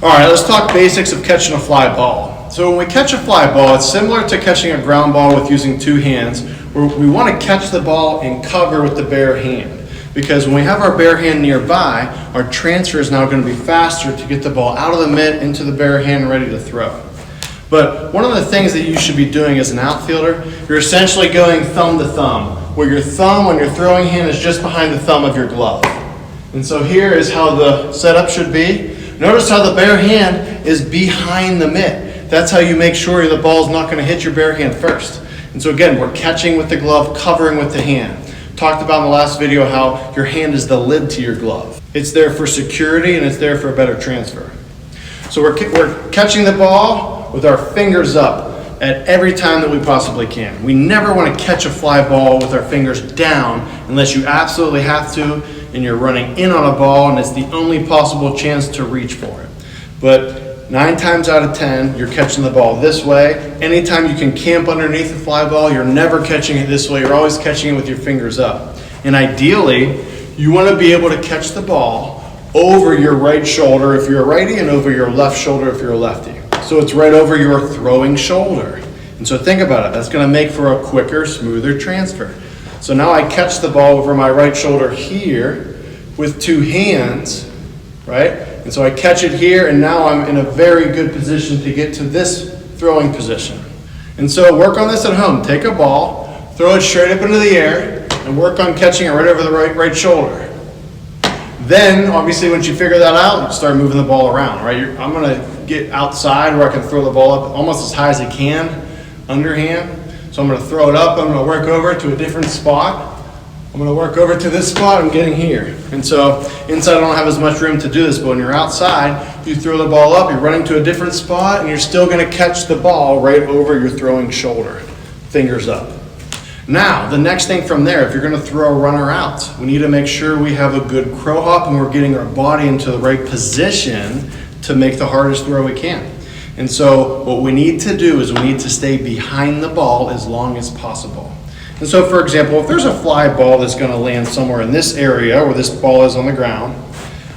All right, let's talk basics of catching a fly ball. So when we catch a fly ball, it's similar to catching a ground ball with using two hands, where we want to catch the ball and cover with the bare hand. Because when we have our bare hand nearby, our transfer is now going to be faster to get the ball out of the mitt into the bare hand ready to throw. But one of the things that you should be doing as an outfielder, you're essentially going thumb to thumb, where your thumb on your throwing hand is just behind the thumb of your glove. And so here is how the setup should be. Notice how the bare hand is behind the mitt. That's how you make sure the ball's not going to hit your bare hand first. And so again, we're catching with the glove, covering with the hand. Talked about in the last video how your hand is the lid to your glove. It's there for security and it's there for a better transfer. So we're catching the ball with our fingers up at every time that we possibly can. We never want to catch a fly ball with our fingers down unless you absolutely have to and you're running in on a ball and it's the only possible chance to reach for it. But 9 times out of 10, you're catching the ball this way. Anytime you can camp underneath the fly ball, you're never catching it this way. You're always catching it with your fingers up. And ideally, you want to be able to catch the ball over your right shoulder if you're a righty and over your left shoulder if you're a lefty. So it's right over your throwing shoulder. And so think about it. That's going to make for a quicker, smoother transfer. So now I catch the ball over my right shoulder here with two hands, right? And so I catch it here, and now I'm in a very good position to get to this throwing position. And so work on this at home. Take a ball, throw it straight up into the air, and work on catching it right over the right shoulder. Then, obviously, once you figure that out, you start moving the ball around, right? I'm going to get outside where I can throw the ball up almost as high as I can, underhand. So I'm going to throw it up. I'm going to work over to a different spot. I'm going to work over to this spot. I'm getting here. And so inside I don't have as much room to do this, but when you're outside, you throw the ball up, you're running to a different spot, and you're still going to catch the ball right over your throwing shoulder, fingers up. Now, the next thing from there, if you're going to throw a runner out, we need to make sure we have a good crow hop and we're getting our body into the right position to make the hardest throw we can. And so what we need to do is we need to stay behind the ball as long as possible. And so, for example, if there's a fly ball that's going to land somewhere in this area where this ball is on the ground,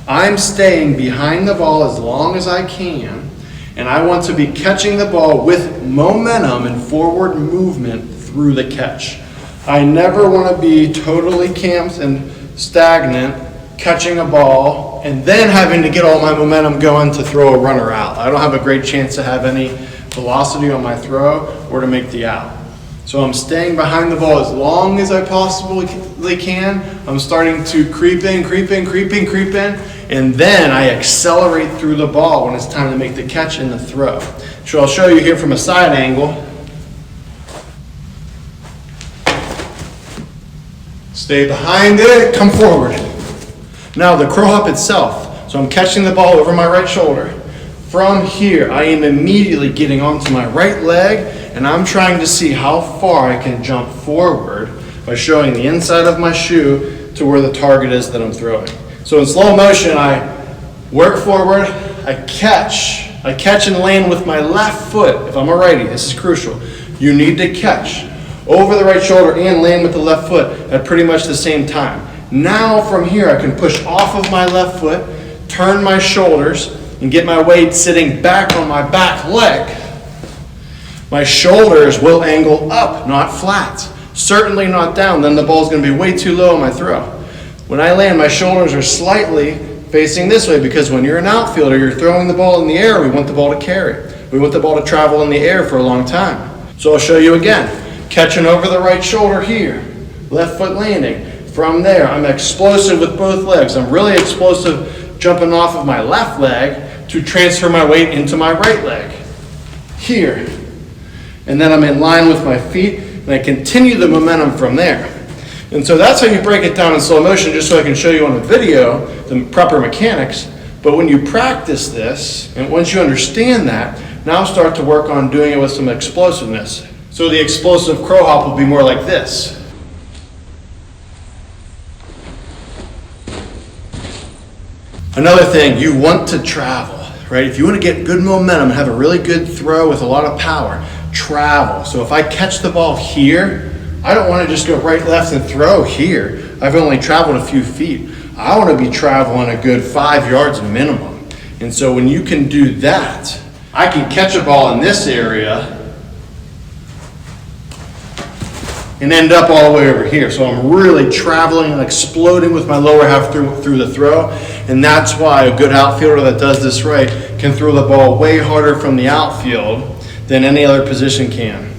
I'm staying behind the ball as long as I can, and I want to be catching the ball with momentum and forward movement through the catch. I never want to be totally camped and stagnant, catching a ball, and then having to get all my momentum going to throw a runner out. I don't have a great chance to have any velocity on my throw or to make the out. So I'm staying behind the ball as long as I possibly can. I'm starting to creep in, and then I accelerate through the ball when it's time to make the catch and the throw. So I'll show you here from a side angle. Stay behind it, come forward. Now the crow hop itself, so I'm catching the ball over my right shoulder. From here, I am immediately getting onto my right leg, and I'm trying to see how far I can jump forward by showing the inside of my shoe to where the target is that I'm throwing. So in slow motion, I work forward, I catch and land with my left foot. If I'm a righty, this is crucial. You need to catch over the right shoulder and land with the left foot at pretty much the same time. Now from here, I can push off of my left foot, turn my shoulders, and get my weight sitting back on my back leg. My shoulders will angle up, not flat. Certainly not down, then the ball's going to be way too low on my throw. When I land, my shoulders are slightly facing this way because when you're an outfielder, you're throwing the ball in the air. We want the ball to carry. We want the ball to travel in the air for a long time. So I'll show you again. Catching over the right shoulder here, left foot landing. From there, I'm explosive with both legs. I'm really explosive jumping off of my left leg to transfer my weight into my right leg. Here. And then I'm in line with my feet, and I continue the momentum from there. And so that's how you break it down in slow motion, just so I can show you on the video the proper mechanics. But when you practice this, and once you understand that, now start to work on doing it with some explosiveness. So the explosive crow hop will be more like this. Another thing, you want to travel, right? If you want to get good momentum and have a really good throw with a lot of power, travel. So if I catch the ball here, I don't want to just go right, left, and throw here. I've only traveled a few feet. I want to be traveling a good 5 yards minimum. And so when you can do that, I can catch a ball in this area and end up all the way over here. So I'm really traveling and exploding with my lower half through the throw. And that's why a good outfielder that does this right can throw the ball way harder from the outfield than any other position can.